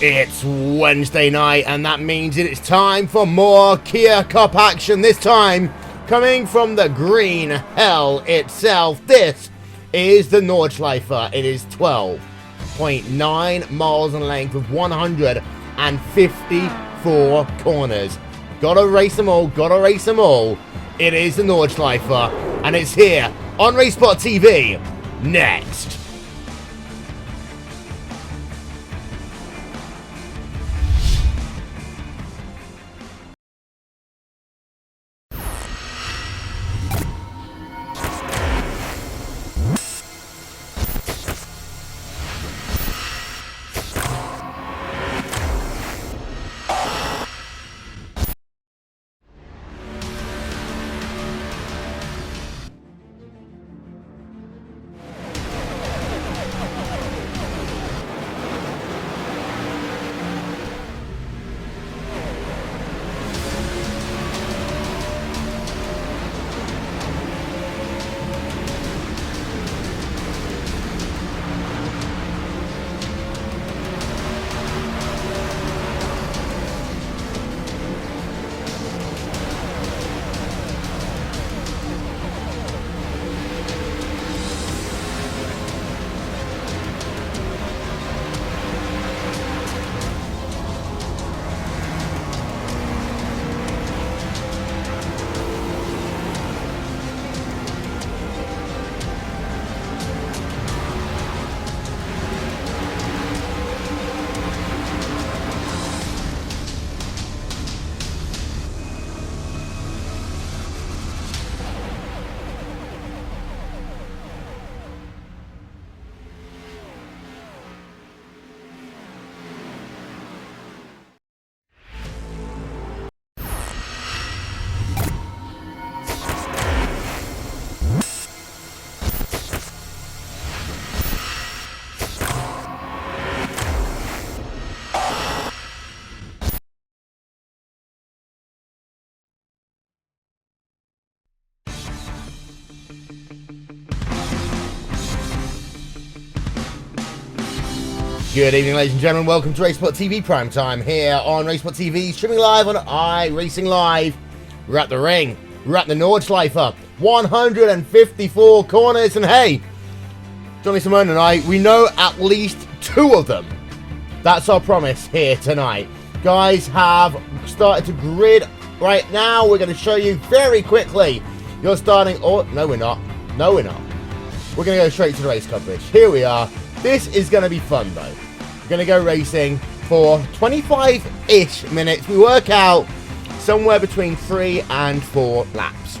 It's Wednesday night, and that means it's time for more Kia Cup action, this time coming from the green hell itself. This is the Nordschleife. It is 12.9 miles in length with 154 corners. Gotta race them all, gotta race them all. It is the Nordschleife, and it's here on RaceSpot TV next. Good evening, ladies and gentlemen. Welcome to RaceSpot TV Prime Time here on RaceSpot TV, streaming live on iRacing Live. We're at the ring. We're at the Nordschleife. 154 corners, and hey, Johnny Simone and I, we know at least two of them. That's our promise here tonight. Guys have started to grid right now. We're going to show you very quickly. You're starting. Oh, no, we're not. No, we're not. We're going to go straight to the race coverage. Here we are. This is going to be fun, though. We're going to go racing for 25-ish minutes. We work out somewhere between 3 and 4 laps.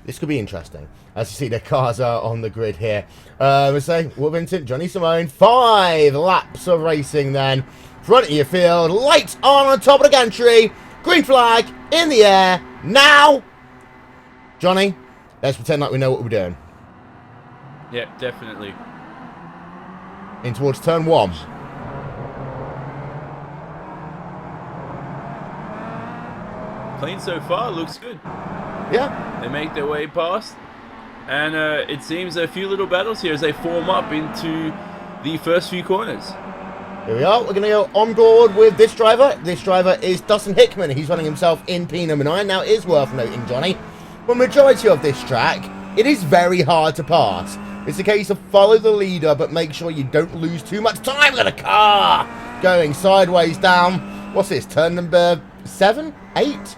This could be interesting. As you see, the cars are on the grid here. We'll say, Will Vincent, Johnny Simone, 5 laps of racing then. Front of your field, lights on top of the gantry. Green flag in the air. Now, Johnny, let's pretend like we know what we're doing. Yep, definitely. In towards turn 1. Clean so far, looks good. Yeah. They make their way past. And it seems a few little battles here as they form up into the first few corners. Here we are. We're going to go on board with this driver. This driver is Dustin Hickman. He's running himself in P number 9. Now, it is worth noting, Johnny, for the majority of this track, it is very hard to pass. It's a case of follow the leader, but make sure you don't lose too much time. We've got a car going sideways down. What's this? Turn number 7? 8?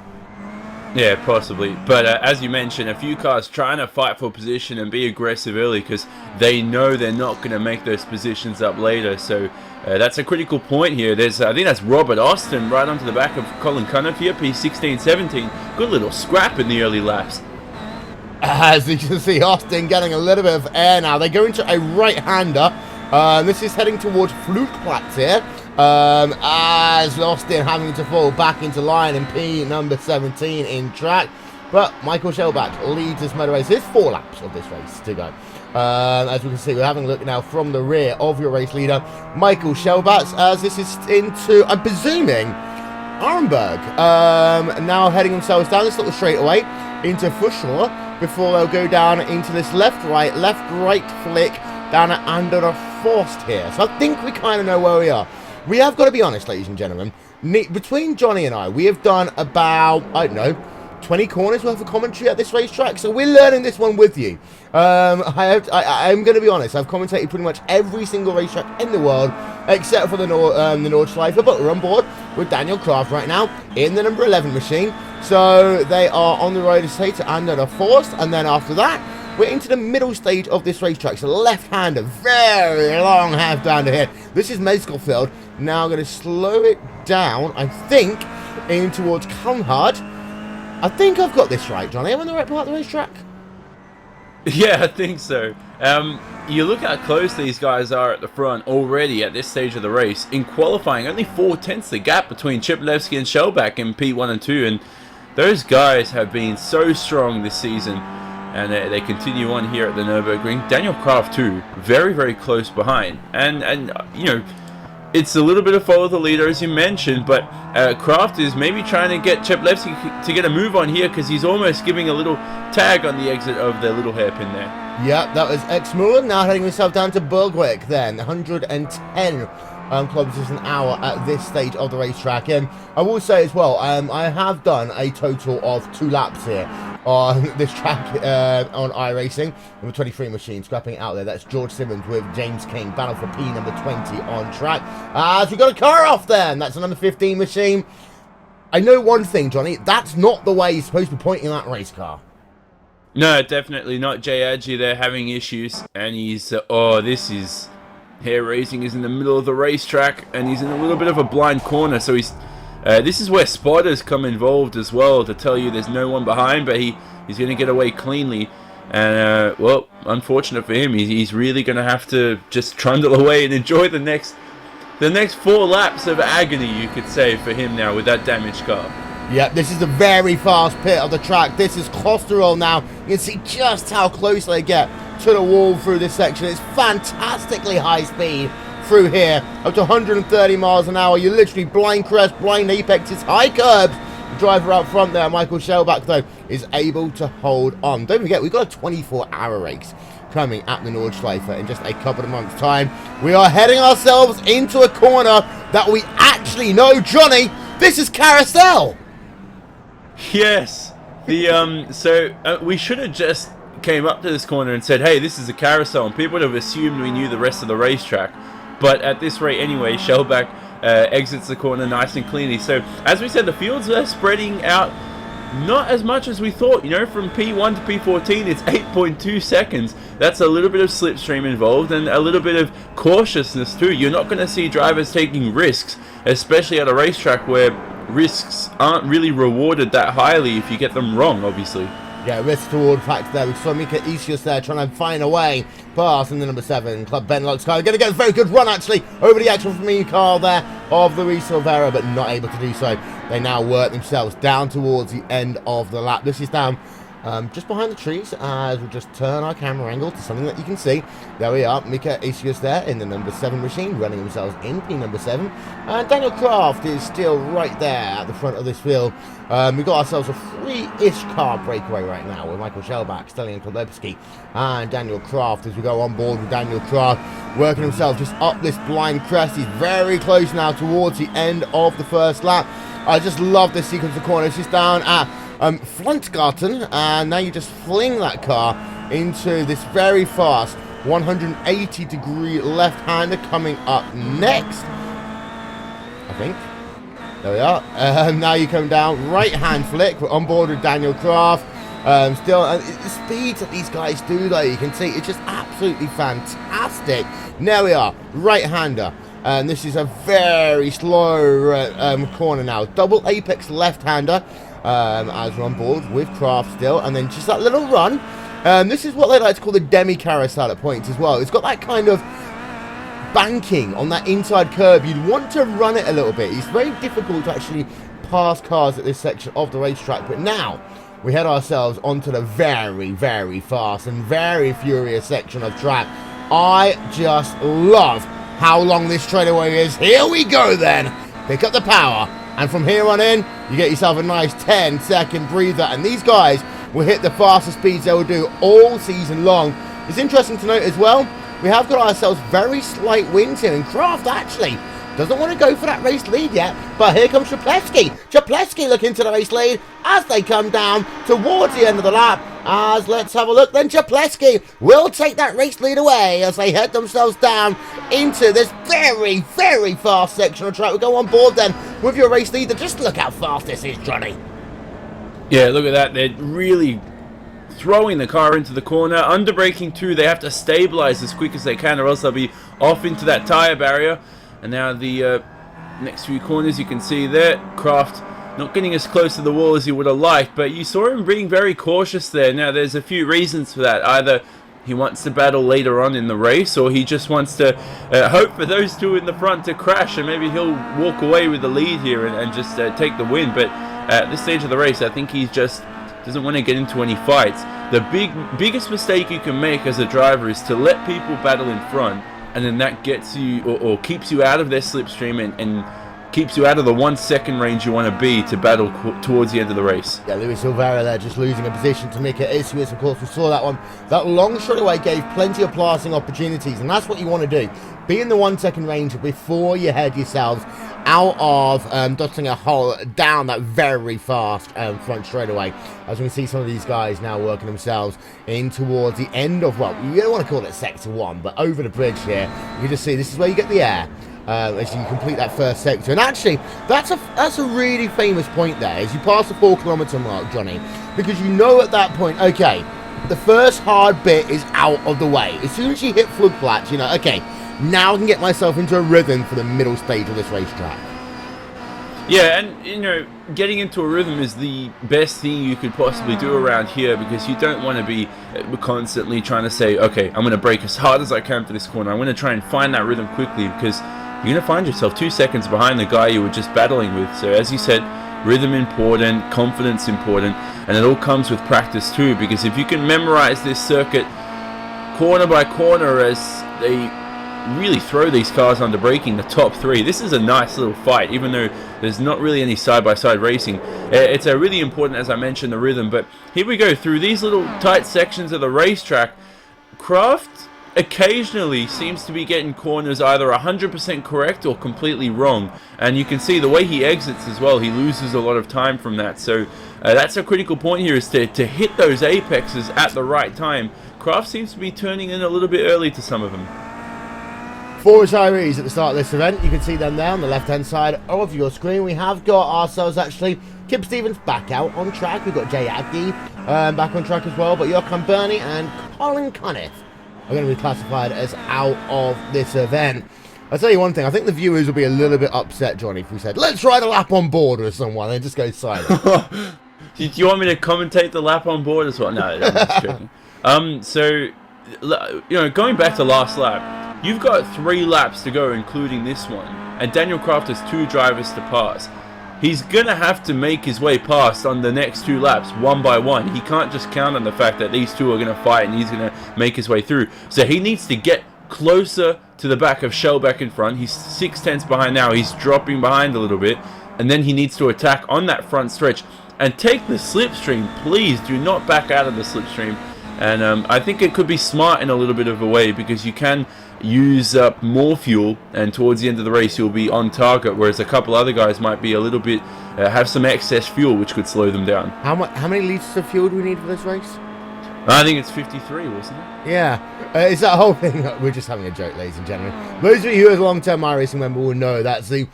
Yeah, possibly. But as you mentioned, a few cars trying to fight for position and be aggressive early because they know they're not going to make those positions up later. So that's a critical point here. There's, I think that's Robert Austin right onto the back of Colin Cunniff here, P16, 17. Good little scrap in the early laps. As you can see, Austin getting a little bit of air now. They go into a right-hander. This is heading towards Flugplatz here. As Austin having to fall back into line in P number 17 in track. But Michael Shellback leads this motor race. There's 4 laps of this race to go. As we can see, we're having a look now from the rear of your race leader, Michael Shellback, as this is into, I'm presuming, Arenberg. Now heading themselves down this little straightaway into Fuschler before they'll go down into this left-right flick down at Andorra Forst here. So I think we kind of know where we are. We have got to be honest, ladies and gentlemen. Between Johnny and I, we have done about, I don't know, 20 corners worth of commentary at this racetrack, so we're learning this one with you. I'm going to be honest, I've commentated pretty much every single racetrack in the world, except for the Nordschleife, but we're on board with Daniel Kraft right now in the number 11 machine. So they are on the road to say to Andor Forest, and then after that, we're into the middle stage of this racetrack. So left-hander, very long half-hander here. This is medical field. Now I'm going to slow it down, I think, in towards Cunhard. I think I've got this right, Johnny. Am I in the right part of the racetrack? Yeah, I think so. You look how close these guys are at the front already at this stage of the race. In qualifying, only 4/10 the gap between Chiplevsky and Shellback in P1 and 2. And those guys have been so strong this season. And they continue on here at the Nürburgring. Daniel Kraft, too, very, very close behind. And you know, it's a little bit of follow the leader, as you mentioned, but Kraft is maybe trying to get Chiplevsky to get a move on here because he's almost giving a little tag on the exit of the little hairpin there. Yep, that was Exmoor. Now heading himself down to Bergwick then. 110 kilometers an hour at this stage of the racetrack. I will say as well, I have done a total of 2 laps here on this track on iRacing. Number 23 machine, scrapping it out there. That's George Simmons with James King. Battle for P number 20 on track. As we got a car off there, and that's a number 15 machine. I know one thing, Johnny. That's not the way you're supposed to be pointing that race car. No, definitely not. Jay Adji there having issues, and he's this is hair racing is in the middle of the racetrack, and he's in a little bit of a blind corner. So he's this is where spotters come involved as well to tell you there's no one behind, but he's going to get away cleanly. And well, unfortunate for him, he's really going to have to just trundle away and enjoy the next 4 laps of agony, you could say, for him now with that damaged car. Yep, this is a very fast pit of the track. This is Klosterol now. You can see just how close they get to the wall through this section. It's fantastically high speed through here, up to 130 miles an hour. You're literally blind crest, blind apexes, high curbs. The driver out front there, Michael Shellback, though, is able to hold on. Don't forget, we've got a 24-hour race coming at the Nordschleife in just a couple of months' time. We are heading ourselves into a corner that we actually know, Johnny. This is Carousel. Yes. We should have just came up to this corner and said, hey, this is a carousel, and people would have assumed we knew the rest of the racetrack. But at this rate anyway, Shellback exits the corner nice and cleanly. So as we said, the fields are spreading out not as much as we thought. You know, from P1 to P14, it's 8.2 seconds. That's a little bit of slipstream involved and a little bit of cautiousness too. You're not going to see drivers taking risks, especially at a racetrack where risks aren't really rewarded that highly if you get them wrong, obviously. Yeah, risk to reward factor there. We saw Mika Isius there trying to find a way past in the number 7 Club Benelux car. Going to get a very good run actually over the actual from me car there of Luis Silvera, but not able to do so. They now work themselves down towards the end of the lap. This is down just behind the trees as we just turn our camera angle to something that you can see. There we are, Mika Isius there in the number 7 machine, running themselves in P number 7. And Daniel Kraft is still right there at the front of this field. We've got ourselves a 3-ish car breakaway right now with Michael Shellback, Stelian Klebski, and Daniel Kraft as we go on board with Daniel Kraft, working himself just up this blind crest. He's very close now towards the end of the first lap. I just love this sequence of corners. Just down at Flantgarten, and now you just fling that car into this very fast 180 degree left-hander coming up next, I think. There we are. Now you come down, right-hand flick. We're on board with Daniel Kraft. Still, the speeds that these guys do, though, you can see, it's just absolutely fantastic. There we are, right-hander. And this is a very slow corner now. Double apex left-hander as we're on board with Kraft still. And then just that little run. This is what they like to call the demi-carousel at points as well. It's got that kind of banking on that inside curb. You'd want to run it a little bit. It's very difficult to actually pass cars at this section of the racetrack. But now we head ourselves onto the very, very fast and very furious section of track. I just love how long this straightaway is. Here we go then. Pick up the power. And from here on in, you get yourself a nice 10-second breather. And these guys will hit the fastest speeds they will do all season long. It's interesting to note as well, we have got ourselves very slight winds here. And Kraft actually Doesn't want to go for that race lead yet, but here comes Czapleski. Czapleski looking to the race lead as they come down towards the end of the lap. As let's have a look, then Czapleski will take that race lead away as they head themselves down into this very, very fast section of track. We'll go on board then with your race leader. Just look how fast this is, Johnny. Yeah, look at that. They're really throwing the car into the corner. Under braking too, they have to stabilize as quick as they can or else they'll be off into that tire barrier. And now the next few corners, you can see there, Kraft not getting as close to the wall as he would have liked, but you saw him being very cautious there. Now there's a few reasons for that. Either he wants to battle later on in the race, or he just wants to hope for those two in the front to crash, and maybe he'll walk away with the lead here and just take the win. But at this stage of the race, I think he just doesn't want to get into any fights. The biggest mistake you can make as a driver is to let people battle in front, and then that gets you or keeps you out of their slipstream and keeps you out of the 1 second range you want to be to battle towards the end of the race. Yeah, Luis Silveira there just losing a position to Mika Isuis. Of course, we saw that one. That long straightaway gave plenty of passing opportunities, and that's what you want to do. Be in the 1 second range before you head yourselves out of dotting a hole down that very fast front straightaway. As we can see some of these guys now working themselves in towards the end of, well, you don't want to call it sector 1, but over the bridge here, you can just see this is where you get the air. As you complete that first sector, and actually that's a really famous point there as you pass the 4 kilometer mark, Johnny, because you know at that point, okay, the first hard bit is out of the way. As soon as you hit flood flats, you know, okay, now I can get myself into a rhythm for the middle stage of this racetrack. Yeah, and you know, getting into a rhythm is the best thing you could possibly do around here, because you don't want to be constantly trying to say, okay, I'm going to brake as hard as I can for this corner. I'm going to try and find that rhythm quickly, because you're going to find yourself 2 seconds behind the guy you were just battling with. So as you said, rhythm important, confidence important, and it all comes with practice too, because if you can memorize this circuit corner by corner as they really throw these cars under braking, the top 3, this is a nice little fight, even though there's not really any side-by-side racing. It's a really important, as I mentioned, the rhythm. But here we go through these little tight sections of the racetrack. Kraft occasionally seems to be getting corners either 100% correct or completely wrong, and you can see the way he exits as well, he loses a lot of time from that. So that's a critical point here, is to hit those apexes at the right time. Kraft seems to be turning in a little bit early to some of them. 4 retirees at the start of this event. You can see them there on the left-hand side of your screen. We have got ourselves, actually, Kip Stevens back out on track. We've got Jay Aggie back on track as well. But Joachim Burney and Colin Cunniff are going to be classified as out of this event. I'll tell you one thing. I think the viewers will be a little bit upset, Johnny, if we said, let's ride a lap on board with someone. They just go silent. Do you want me to commentate the lap on board as well? No, I'm just joking. So, you know, going back to last lap, you've got 3 laps to go, including this one, and Daniel Kraft has 2 drivers to pass. He's going to have to make his way past on the next 2 laps, one by one. He can't just count on the fact that these 2 are going to fight and he's going to make his way through. So he needs to get closer to the back of Shellback in front. He's 6/10 behind now. He's dropping behind a little bit, and then he needs to attack on that front stretch and take the slipstream. Please do not back out of the slipstream. And I think it could be smart in a little bit of a way, because you can use up more fuel, and towards the end of the race you'll be on target, whereas a couple other guys might be a little bit have some excess fuel, which could slow them down. How many litres of fuel do we need for this race? I think it's 53, wasn't it? Yeah, it's that whole thing. We're just having a joke, ladies and gentlemen. Those of you who are a long-term iRacing member will know that's the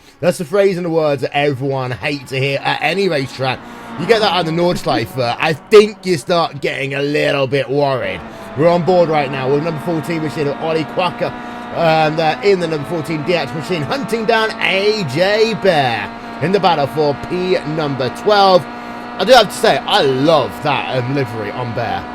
phrase and the words that everyone hates to hear at any racetrack. You get that on the Nordschleife, I think you start getting a little bit worried. We're on board right now with number 14 machine of Ollie Quacker. They're in the number 14 DX machine, hunting down AJ Bear in the battle for P number 12. I do have to say, I love that livery on Bear.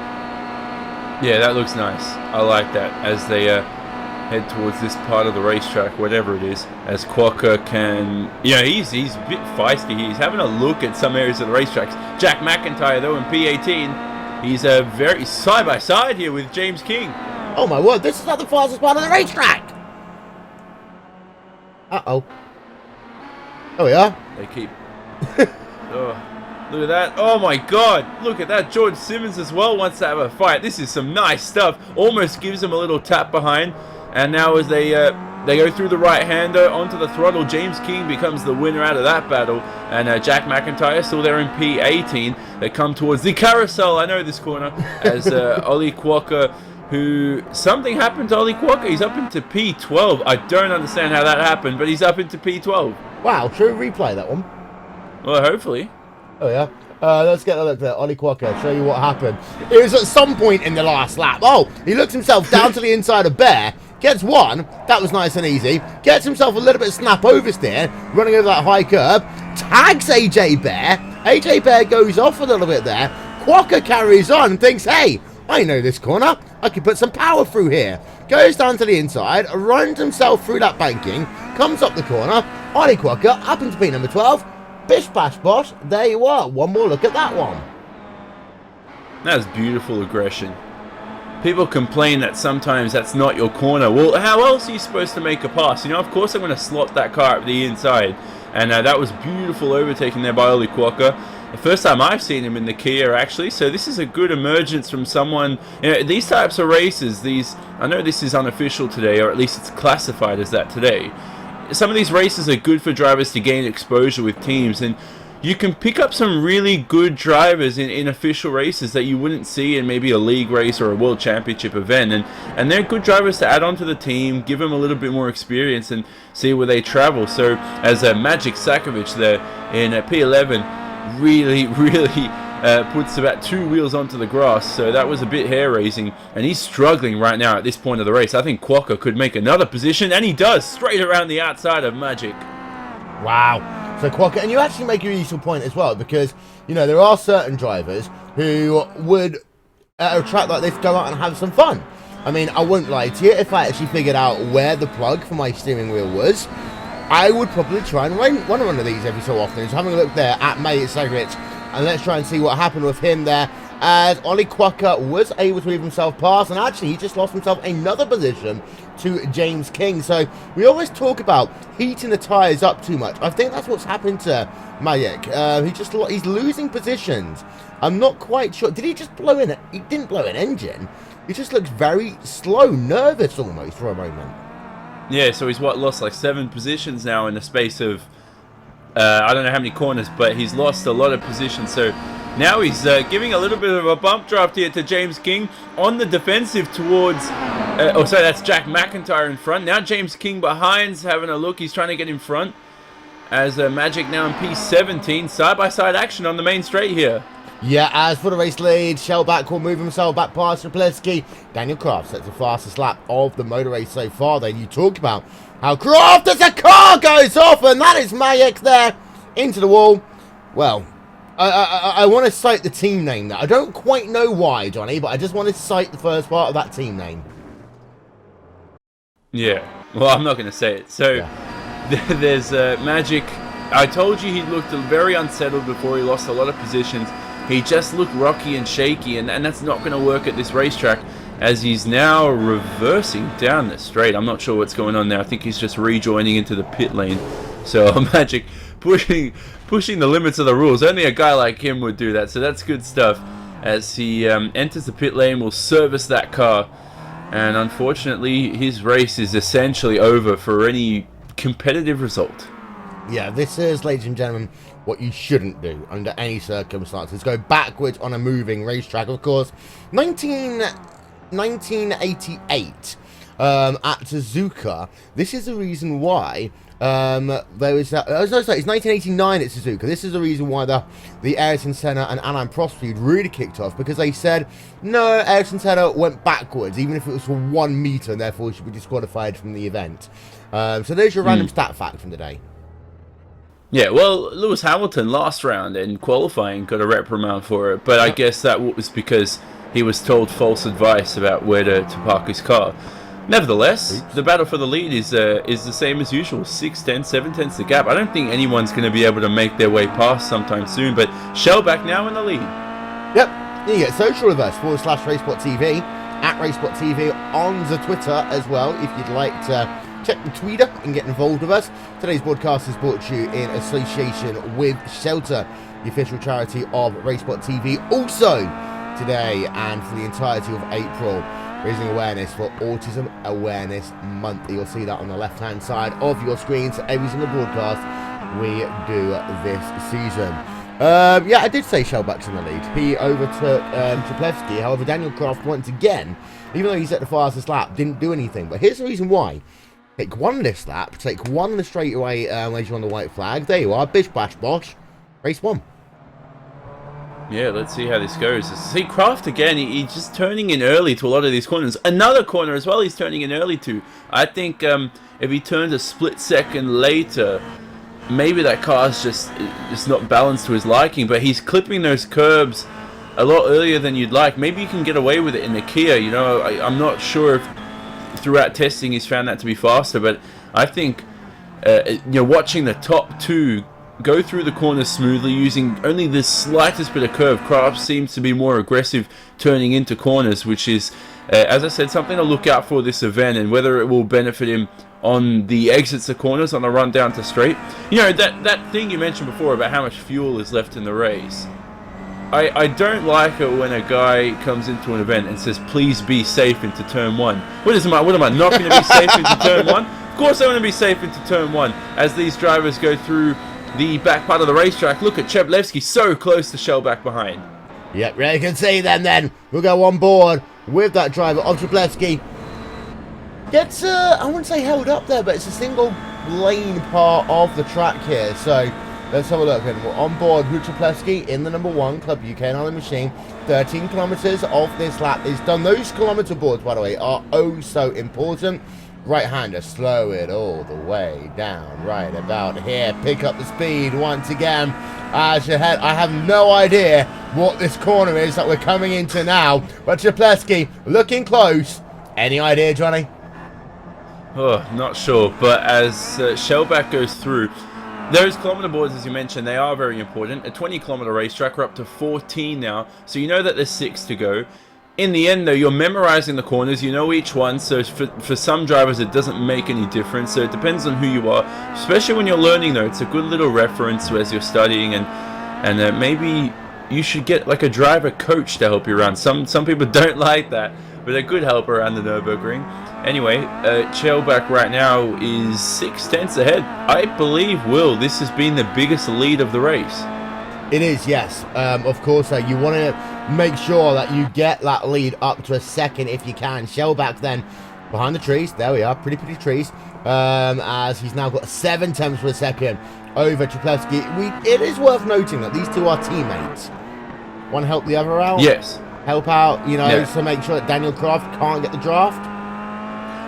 Yeah, that looks nice. I like that as they head towards this part of the racetrack, whatever it is, as Quokka can, you know, he's a bit feisty. He's having a look at some areas of the racetracks. Jack McIntyre, though, in P18, he's very side by side here with James King. Oh my word, this is not the fastest part of the racetrack. Uh-oh. Oh, we are? They keep... oh, look at that. Oh my god, look at that. George Simmons as well wants to have a fight. This is some nice stuff. Almost gives him a little tap behind. And now as they They go through the right-hander onto the throttle. James King becomes the winner out of that battle. And Jack McIntyre still there in P18. They come towards the carousel. I know this corner. As Ollie Quokka, who... Something happened to Ollie Quokka. He's up into P12. I don't understand how that happened, but he's up into P12. Wow, should we replay that one? Well, hopefully. Oh, yeah. Let's get a look there. Ollie Quokka, show you what happened. It was at some point in the last lap. Oh, he looks himself down to the inside of Bear. Gets one. That was nice and easy. Gets himself a little bit of snap oversteer. Running over that high curb. Tags AJ Bear. AJ Bear goes off a little bit there. Quokka carries on and thinks, hey, I know this corner. I can put some power through here. Goes down to the inside. Runs himself through that banking. Comes up the corner. Ollie Quokka up into P number 12. Bish bash bosh. There you are. One more look at that one. That's beautiful aggression. People complain that sometimes that's not your corner. Well, how else are you supposed to make a pass? You know, of course I'm going to slot that car up the inside. And that was beautiful overtaking there by Ollie Quokka. The first time I've seen him in the Kia, actually. So this is a good emergence from someone. You know, these types of races, I know this is unofficial today, or at least it's classified as that today. Some of these races are good for drivers to gain exposure with teams, and you can pick up some really good drivers in official races that you wouldn't see in maybe a league race or a world championship event, and they're good drivers to add on to the team, give them a little bit more experience and see where they travel. So as Magic Sakovic there in P11 really puts about 2 wheels onto the grass, so that was a bit hair-raising, and he's struggling right now at this point of the race. I think Quokka could make another position, and he does, straight around the outside of Magic. Wow. So Quokka, and you actually make a useful point as well, because, you know, there are certain drivers who would, at a track like this, go out and have some fun. I mean, I won't lie to you, if I actually figured out where the plug for my steering wheel was, I would probably try and run one of these every so often. So having a look there at Magic Sakovic, and let's try and see what happened with him there, as Ollie Quokka was able to leave himself past, and actually he just lost himself another position to James King. So we always talk about heating the tyres up too much. I think that's what's happened to Magic. He's losing positions. I'm not quite sure. Did he just blow in it? He didn't blow an engine. He just looks very slow, nervous almost for a moment. Yeah, so he's lost like 7 positions now in the space of I don't know how many corners, but he's lost a lot of positions. So now he's giving a little bit of a bump draft here to James King on the defensive towards... that's Jack McIntyre in front. Now James King behind's having a look. He's trying to get in front. As Magic now in P17. Side-by-side action on the main straight here. Yeah, as for the race lead, Shellback will move himself back past Rapletsky. Daniel Kraft sets the fastest lap of the motor race so far. Then you talk about how Kraft as a car goes off, and that is Magic there into the wall. Well, I want to cite the team name there. I don't quite know why, Johnny, but I just want to cite the first part of that team name. Yeah, well, I'm not going to say it. So, yeah. There's Magic. I told you he looked very unsettled before he lost a lot of positions. He just looked rocky and shaky, and that's not going to work at this racetrack, as he's now reversing down the straight. I'm not sure what's going on there. I think he's just rejoining into the pit lane. So Magic pushing the limits of the rules. Only a guy like him would do that, so that's good stuff. As he enters the pit lane, will service that car, and unfortunately his race is essentially over for any competitive result. Yeah, this is, ladies and gentlemen, what you shouldn't do under any circumstances. Go backwards on a moving racetrack. Of course, 1988 at Suzuka. This is the reason why there was that. It's 1989 at Suzuka. This is the reason why the Ayrton Senna and Alain Prost feud really kicked off, because they said no, Ayrton Senna went backwards, even if it was for 1 meter, and therefore he should be disqualified from the event. So there's your random stat fact from the day. Yeah, well, Lewis Hamilton last round in qualifying got a reprimand for it, but I guess that was because he was told false advice about where to park his car. Nevertheless, the battle for the lead is the same as usual, 6-10, 7-10's the gap. I don't think anyone's going to be able to make their way past sometime soon, but Shellback now in the lead. Yep, you get social reverse /RaceSpot TV, at RaceSpot TV on the Twitter as well, if you'd like to check the Twitter and get involved with us. Today's broadcast is brought to you in association with Shelter, the official charity of RaceSpot TV. Also, today and for the entirety of April, raising awareness for Autism Awareness Month. You'll see that on the left-hand side of your screen. So every single broadcast we do this season. Yeah, I did say Shellback's in the lead. He overtook Triplevsky. However, Daniel Croft, once again, even though he set the fastest lap, didn't do anything. But here's the reason why. Take one this lap, take one in the straightaway as you're on the white flag. There you are, bish bash bosh. Race 1. Yeah, let's see how this goes. See, Kraft again, he's just turning in early to a lot of these corners. Another corner as well he's turning in early to. I think if he turns a split second later, maybe that car's just not balanced to his liking, but he's clipping those curbs a lot earlier than you'd like. Maybe you can get away with it in the Kia, you know. I'm not sure if throughout testing he's found that to be faster, but I think, you know, watching the top two go through the corners smoothly using only the slightest bit of curve, Kraft seems to be more aggressive turning into corners, which is, as I said, something to look out for this event, and whether it will benefit him on the exits of corners on the run down to straight. You know, that thing you mentioned before about how much fuel is left in the race. I don't like it when a guy comes into an event and says, please be safe into turn 1. What am I not going to be safe into turn 1? Of course I want to be safe into turn 1 as these drivers go through the back part of the racetrack. Look at Cheplevsky so close to Shellback behind. Yep, you can see them then. We'll go on board with that driver of Cheplevsky. Gets, I wouldn't say held up there, but it's a single lane part of the track here. So let's have a look. And we're on board with Cheplevsky in the number 1 Club UK and the machine. 13 kilometers of this lap is done. Those kilometer boards, by the way, are oh so important. Right-hander, slow it all the way down right about here. Pick up the speed once again as you head. I have no idea what this corner is that we're coming into now, but Cheplevsky looking close. Any idea, Johnny? Oh, not sure, but as Shellback goes through, those kilometer boards, as you mentioned, they are very important. A 20-kilometer racetrack, we're up to 14 now, so you know that there's 6 to go. In the end, though, you're memorizing the corners, you know each one, so for some drivers it doesn't make any difference, so it depends on who you are, especially when you're learning, though. It's a good little reference as you're studying, and maybe you should get like a driver coach to help you around. Some people don't like that, but a good help around the Nürburgring. Anyway, Shellback right now is 6/10 ahead. I believe, Will, this has been the biggest lead of the race. It is, yes. Of course, you want to make sure that you get that lead up to a second if you can. Shellback then behind the trees. There we are, pretty trees. As he's now got 7 tenths per second over Cheplevsky. It is worth noting that these two are teammates. One help the other out. Yes. Help out, you know, yeah, to make sure that Daniel Croft can't get the draft.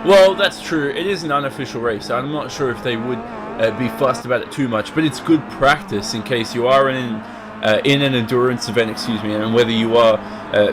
Well, that's true. It is an unofficial race. I'm not sure if they would be fussed about it too much, but it's good practice in case you are in an endurance event, and whether you are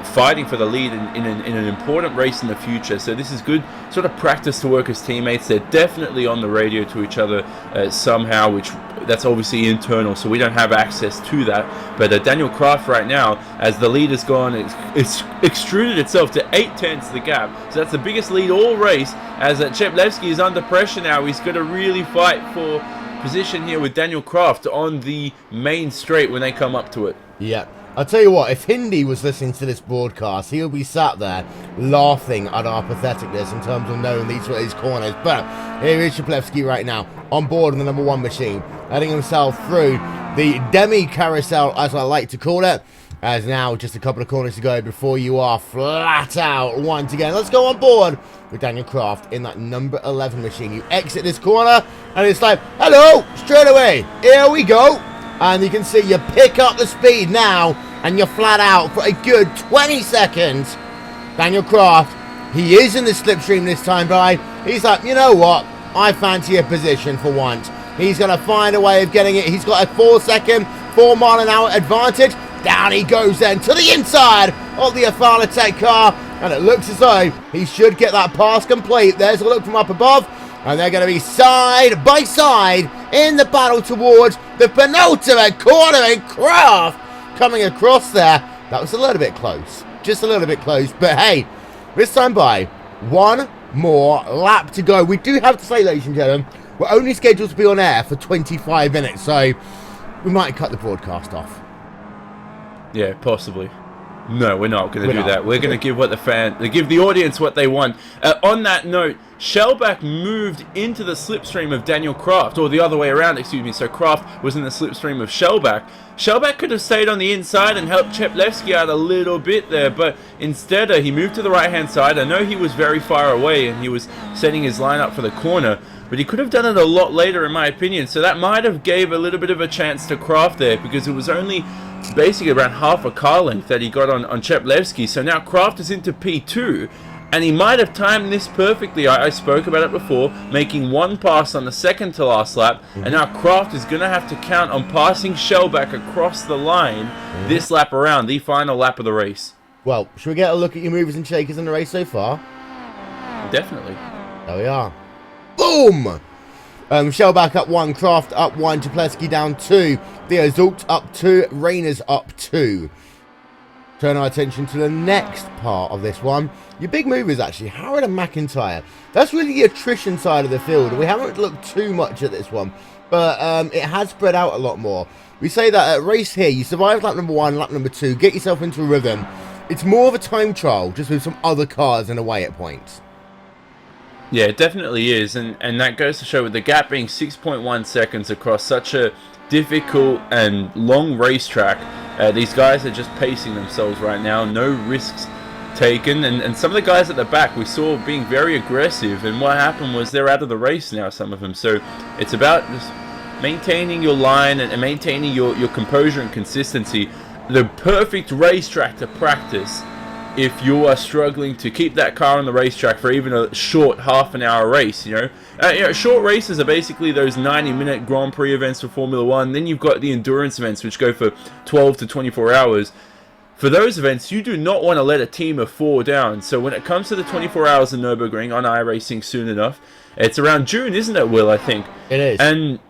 fighting for the lead in an important race in the future. So this is good sort of practice to work as teammates. They're definitely on the radio to each other somehow, which that's obviously internal, so we don't have access to that. But Daniel Kraft right now, as the lead has gone, it's extruded itself to 8 tenths the gap. So that's the biggest lead all race, as Cheplevsky is under pressure now. He's got to really fight for position here with Daniel Kraft on the main straight when they come up to it. Yeah. I'll tell you what, if Hindi was listening to this broadcast, he'll be sat there laughing at our patheticness in terms of knowing these corners. But here is Cheplevsky right now, on board in the number 1 machine, heading himself through the demi-carousel, as I like to call it, as now just a couple of corners to go before you are flat out once again. Let's go on board with Daniel Kraft in that number 11 machine. You exit this corner, and it's like, hello, straight away, here we go. And you can see you pick up the speed now, and you're flat out for a good 20 seconds. Daniel Kraft, he is in the slipstream this time, but he's like, you know what? I fancy a position for once. He's going to find a way of getting it. He's got a 4-second, 4 mile an hour advantage. Down he goes then to the inside of the Afala Tech car, and it looks as though he should get that pass complete. There's a look from up above. And they're going to be side by side in the battle towards the penultimate corner, and Kraft coming across there. That was a little bit close. Just a little bit close. But hey, this time by, 1 more lap to go. We do have to say, ladies and gentlemen, we're only scheduled to be on air for 25 minutes. So we might cut the broadcast off. Yeah, possibly. No, we're not going to do that. We're going to give give the audience what they want. On that note, Shellback moved into the slipstream of Daniel Kraft, or the other way around, excuse me. So Kraft was in the slipstream of Shellback. Shellback could have stayed on the inside and helped Cheplevsky out a little bit there, but instead he moved to the right-hand side. I know he was very far away and he was setting his line up for the corner, but he could have done it a lot later, in my opinion. So that might have gave a little bit of a chance to Kraft there, because it was only basically around half a car length that he got on Cheplevsky. So now Kraft is into P2, and he might have timed this perfectly. I spoke about it before, making one pass on the second to last lap, and now Kraft is going to have to count on passing Shellback across the line this lap around, the final lap of the race. Well, should we get a look at your movers and shakers in the race so far? Definitely. There we are. Boom! Shellback up 1, Kraft up 1, Cheplevsky down 2, Theo Zult up 2, Rainer's up 2. Turn our attention to the next part of this one. Your big movers, actually, Howard and McIntyre. That's really the attrition side of the field. We haven't looked too much at this one, but it has spread out a lot more. We say that at race here, you survive lap number 1, lap number 2, get yourself into a rhythm. It's more of a time trial, just with some other cars in a way at points. Yeah, it definitely is, and that goes to show, with the gap being 6.1 seconds across such a difficult and long racetrack, these guys are just pacing themselves right now, no risks taken, and some of the guys at the back we saw being very aggressive, and what happened was they're out of the race now, some of them. So it's about just maintaining your line and maintaining your composure and consistency. The perfect racetrack to practice if you are struggling to keep that car on the racetrack for even a short half-an-hour race. Short races are basically those 90-minute Grand Prix events for Formula 1. Then you've got the endurance events, which go for 12 to 24 hours. For those events, you do not want to let a team of 4 down. So when it comes to the 24 hours of Nürburgring on iRacing soon enough, it's around June, isn't it, Will, I think? It is. And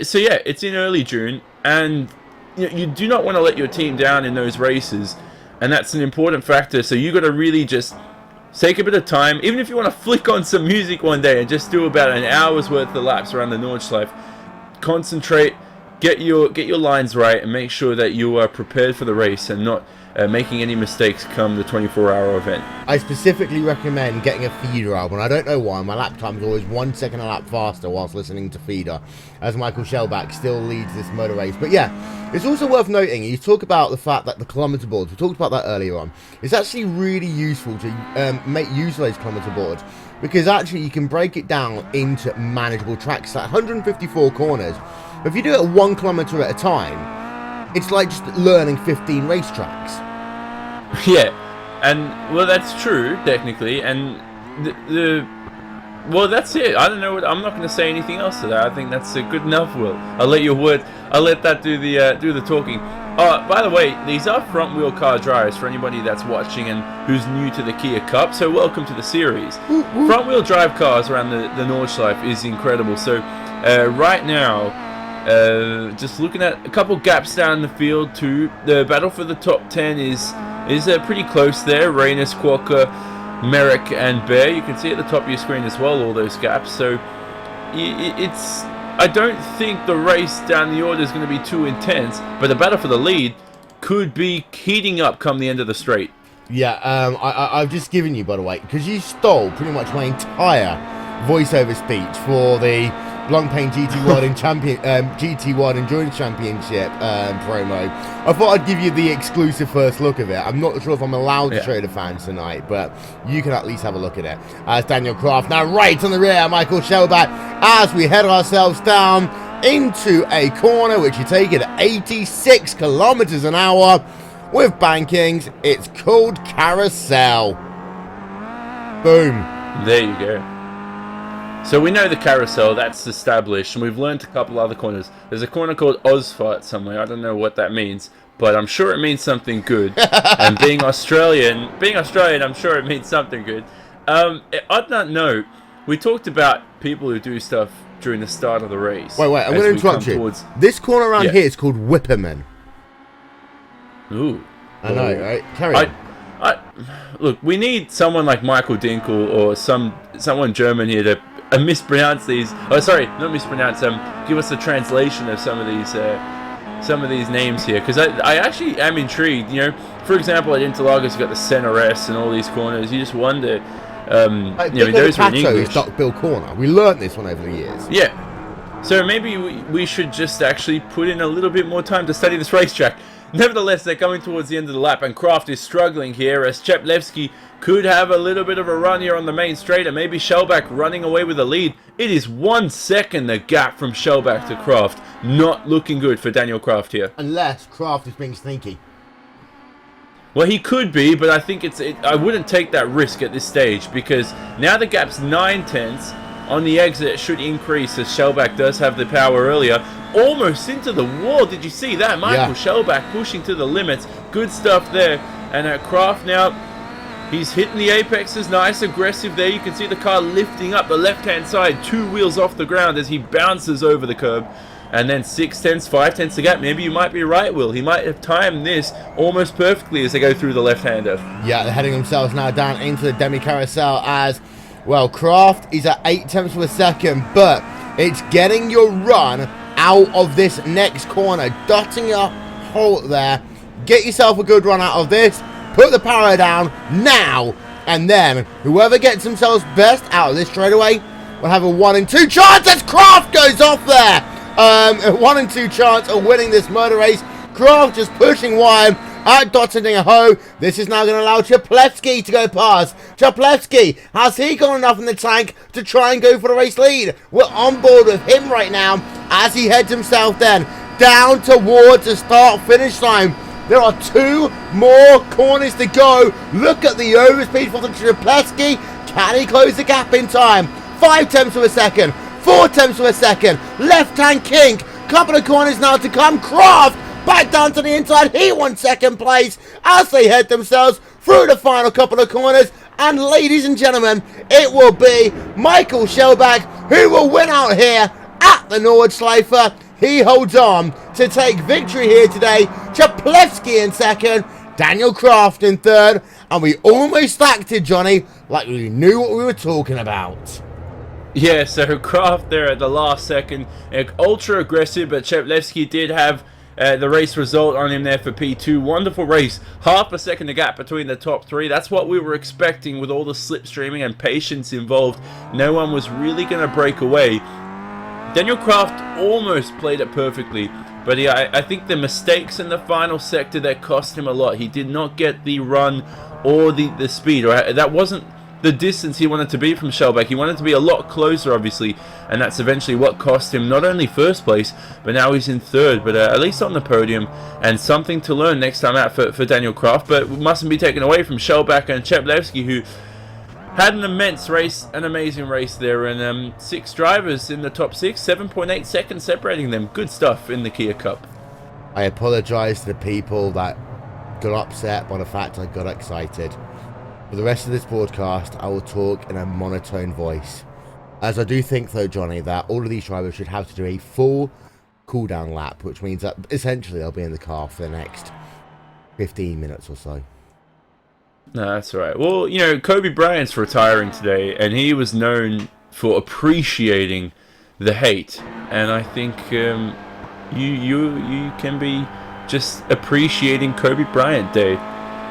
so yeah, it's in early June, and you do not want to let your team down in those races. And that's an important factor, so you got to really just take a bit of time, even if you want to flick on some music one day and just do about an hour's worth of laps around the Nordschleife. Concentrate, get your lines right, and make sure that you are prepared for the race and not making any mistakes come the 24-hour event. I specifically recommend getting a feeder album. I don't know why, my lap time is always 1 second a lap faster whilst listening to feeder, as Michael Shellback still leads this motor race. But yeah, it's also worth noting, you talk about the fact that the kilometer boards, we talked about that earlier on, it's actually really useful to make use of those kilometer boards, because actually you can break it down into manageable tracks, like 154 corners. But if you do it 1 kilometer at a time, it's like just learning 15 racetracks. Yeah, and well, that's true technically, and well, that's it. I don't know. I'm not going to say anything else to that. I think that's good enough, Will. I'll let your word. I'll let that do the talking. By the way, these are front wheel car drivers for anybody that's watching and who's new to the Kia Cup. So welcome to the series. Front wheel drive cars around the Nordschleife is incredible. So right now, just looking at a couple gaps down the field too. The battle for the top 10 is pretty close there. Reynes, Quokka, Merrick and Bear. You can see at the top of your screen as well all those gaps. So I don't think the race down the order is going to be too intense, but the battle for the lead could be heating up come the end of the straight. Yeah, I've just given you, by the way, because you stole pretty much my entire voiceover speech for the Blancpain GT World and GT World Endurance Championship promo. I thought I'd give you the exclusive first look of it. I'm not sure if I'm allowed to show the fans tonight, but you can at least have a look at it. As Daniel Kraft now right on the rear, Michael Shellback, as we head ourselves down into a corner which you take it at 86 kilometers an hour with bankings. It's called Carousel. Boom. There you go. So we know the carousel, that's established, and we've learned a couple other corners. There's a corner called Ozfart somewhere. I don't know what that means, but I'm sure it means something good. And being Australian, I'm sure it means something good. On that note, we talked about people who do stuff during the start of the race. Wait, I'm going to interrupt you. This corner around here is called Whipperman. Ooh. I know, right? Carry on. Look, we need someone like Michael Dinkel or someone German here to mispronounce these. Oh, sorry, not mispronounce them. Give us a translation of some of these names here, because I actually am intrigued. for example, at Interlagos, you've got the center S and all these corners. You just wonder, those are in English. Duckbill corner. We learnt this one over the years. Yeah. So maybe we should just actually put in a little bit more time to study this racetrack. Nevertheless, they're coming towards the end of the lap, and Kraft is struggling here as Cheplevsky could have a little bit of a run here on the main straight, and maybe Shellback running away with the lead. It is 1 second the gap from Shellback to Kraft. Not looking good for Daniel Kraft here. Unless Kraft is being sneaky. Well, he could be, but I think I wouldn't take that risk at this stage, because now the gap's 9/10. On the exit, it should increase as Shellback does have the power earlier. Almost into the wall. Did you see that? Michael Shellback pushing to the limits. Good stuff there. And at Kraft now, he's hitting the apexes. Nice, aggressive there. You can see the car lifting up the left-hand side. 2 wheels off the ground as he bounces over the curb. And then 6/10, 5/10 the gap. Maybe you might be right, Will. He might have timed this almost perfectly as they go through the left-hander. Yeah, they're heading themselves now down into the demi-carousel as... Well, Kraft is at 0.8 of a second, but it's getting your run out of this next corner. Dotting your halt there. Get yourself a good run out of this. Put the power down now. And then whoever gets themselves best out of this straightaway will have a 1 in 2 chance as Kraft goes off there. A 1 in 2 chance of winning this motor race. Kraft just pushing wide at Dotting a Ho. This is now going to allow Cheplevsky to go past. Cheplevsky, has he got enough in the tank to try and go for the race lead? We're on board with him right now as he heads himself then down towards the start-finish line. There are 2 more corners to go. Look at the overspeed for Cheplevsky. Can he close the gap in time? 0.5 of a second. 0.4 of a second. Left-hand kink. Couple of corners now to come. Kraft back down to the inside. He won second place as they head themselves through the final couple of corners. And ladies and gentlemen, it will be Michael Shellback who will win out here at the Nordschleife. He holds on to take victory here today. Cheplevsky in second, Daniel Kraft in third. And we almost acted, Johnny, like we knew what we were talking about. Yeah, so Kraft there at the last second. Ultra aggressive, but Cheplevsky did have the race result on him there for P2. Wonderful race. 0.5 second the gap between the top 3. That's what we were expecting with all the slipstreaming and patience involved. No one was really going to break away. Daniel Kraft almost played it perfectly, but I think the mistakes in the final sector that cost him a lot. He did not get the run or the speed. Or that wasn't the distance he wanted to be from Shellback. He wanted to be a lot closer, obviously, and that's eventually what cost him not only first place, but now he's in third, but at least on the podium, and something to learn next time out for Daniel Kraft, but mustn't be taken away from Shellback and Cheplevsky, who had an immense race, an amazing race there, and 6 drivers in the top 6, 7.8 seconds separating them. Good stuff in the Kia Cup. I apologise to the people that got upset by the fact I got excited. For the rest of this broadcast, I will talk in a monotone voice. As I do think, though, Johnny, that all of these drivers should have to do a full cool-down lap, which means that essentially they'll be in the car for the next 15 minutes or so. No, that's all right. Well, you know, Kobe Bryant's retiring today, and he was known for appreciating the hate. And I think you can be just appreciating Kobe Bryant Day.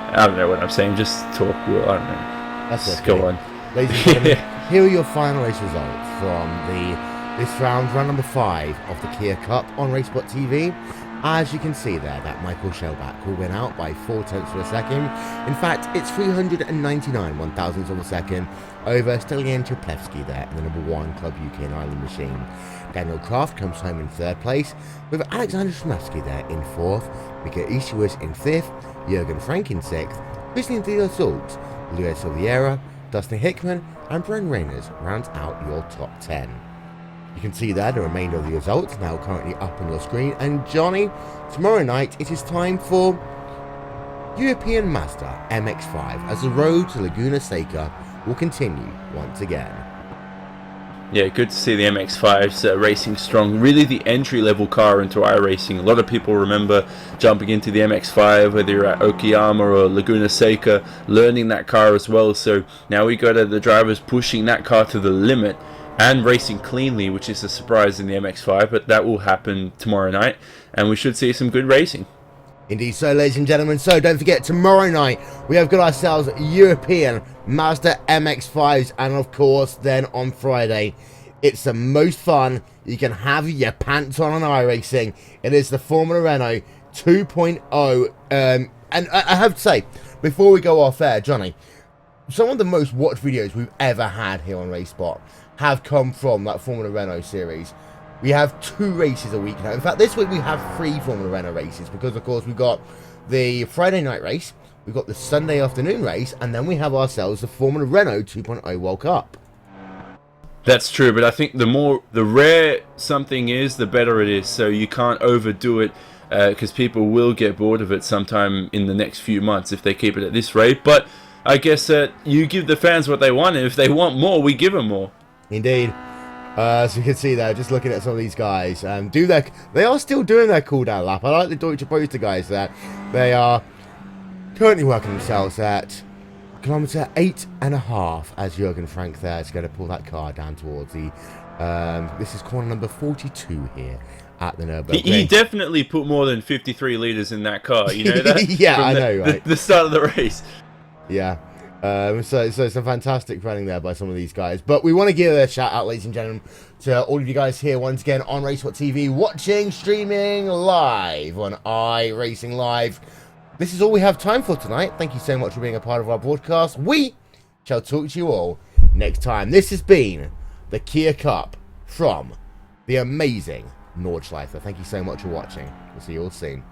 I don't know what I'm saying. Just talk. Well, I don't know. That's just okay. Go on. Ladies and gentlemen, here are your final race results from this round number 5 of the Kia Cup on Racebot TV. As you can see there, that Michael Shellback will win out by 0.4 of a second. In fact, it's 399 1,000ths of a second over Stelian Cheplevsky there in the number 1 Club UK and Ireland machine. Daniel Kraft comes home in 3rd place, with Alexander Shmasky there in 4th, Mika Ishiwas in 5th, Jürgen Frank in 6th, Christian de la Soult, Luis Oliveira, Dustin Hickman, and Bren Reyners rounds out your top 10. You can see there the remainder of the results now currently up on your screen. And Johnny, tomorrow night it is time for European Mazda MX-5 as the road to Laguna Seca will continue once again. Yeah, good to see the MX-5's racing strong. Really the entry-level car into iRacing. A lot of people remember jumping into the MX-5, whether you're at Okayama or Laguna Seca, learning that car as well. So now we got the drivers pushing that car to the limit and racing cleanly, which is a surprise in the MX-5, but that will happen tomorrow night, and we should see some good racing. Indeed so, ladies and gentlemen. So don't forget, tomorrow night we have got ourselves European Mazda MX-5s, and of course then on Friday it's the most fun you can have your pants on iRacing. It is the Formula Renault 2.0, and I have to say, before we go off air, Johnny, some of the most watched videos we've ever had here on RaceSpot have come from that Formula Renault series. We have 2 races a week now. In fact, this week we have 3 Formula Renault races because, of course, we've got the Friday night race, we've got the Sunday afternoon race, and then we have ourselves the Formula Renault 2.0 World Cup. That's true, but I think the rare something is, the better it is. So you can't overdo it because people will get bored of it sometime in the next few months if they keep it at this rate. But I guess you give the fans what they want, and if they want more, we give them more. Indeed. So you can see there, just looking at some of these guys, they are still doing their cooldown lap. I like the Deutsche Poster guys there. They are currently working themselves at kilometre 8.5 as Jürgen Frank there is going to pull that car down towards the, this is corner number 42 here at the Nürburgring. He definitely put more than 53 litres in that car, you know that? Yeah, I know, right? The start of the race. Yeah. So some fantastic running there by some of these guys. But we want to give a shout out, ladies and gentlemen, to all of you guys here once again on RaceSpot TV, watching, streaming live on iRacing Live. This is all we have time for tonight. Thank you so much for being a part of our broadcast. We shall talk to you all next time. This has been the Kia Cup from the amazing Nordschleife. Thank you so much for watching. We'll see you all soon.